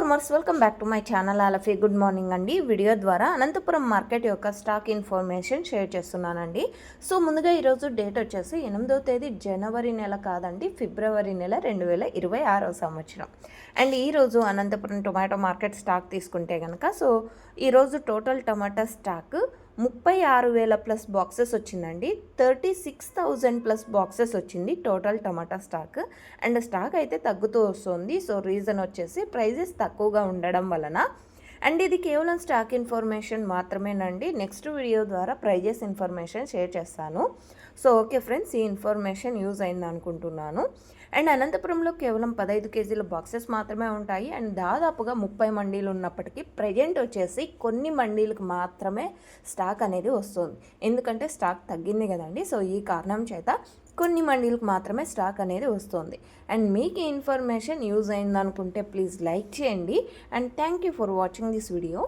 Farmers welcome back to my channel ఆలఫీ. Good morning అండి. Video ద్వారా అనంతపురం మార్కెట్ యొక్క స్టాక్ ఇన్ఫర్మేషన్ షేర్ చేస్తున్నానండి. సో ముందుగా ఈరోజు డేట్ వచ్చేసి 8వ తేదీ జనవరి నెల కాదండి, ఫిబ్రవరి నెల 2026 సంవత్సరం. అండ్ ఈరోజు అనంతపురం టొమాటో మార్కెట్ స్టాక్ తీసుకుంటే కనుక సో ఈరోజు టోటల్ టమాటా స్టాక్ 36,000 ప్లస్ బాక్సెస్ వచ్చిందండి. 36,000 ప్లస్ బాక్సెస్ వచ్చింది total tomato stock. And stock అయితే తగ్గుతూ వస్తుంది. సో రీజన్ వచ్చేసి ప్రైజెస్ తక్కువగా ఉండడం వలన. అండ్ ఇది కేవలం స్టాక్ ఇన్ఫర్మేషన్ మాత్రమేనండి. నెక్స్ట్ వీడియో ద్వారా ప్రైజెస్ ఇన్ఫర్మేషన్ షేర్ చేస్తాను. సో ఓకే ఫ్రెండ్స్, ఈ ఇన్ఫర్మేషన్ యూజ్ అయింది అనుకుంటున్నాను. అండ్ అనంతపురంలో కేవలం 15 కేజీల బాక్సెస్ మాత్రమే ఉంటాయి. అండ్ దాదాపుగా 30 మండీలు ఉన్నప్పటికీ ప్రజెంట్ వచ్చేసి కొన్ని మండీలకు మాత్రమే స్టాక్ అనేది వస్తుంది. ఎందుకంటే స్టాక్ తగ్గింది కదండి. సో ఈ కారణం చేత కొన్ని మండీలకు మాత్రమే స్టాక్ అనేది వస్తుంది. అండ్ మీకు ఈ ఇన్ఫర్మేషన్ యూజ్ అయింది అనుకుంటే ప్లీజ్ లైక్ చేయండి. And thank you for watching this video.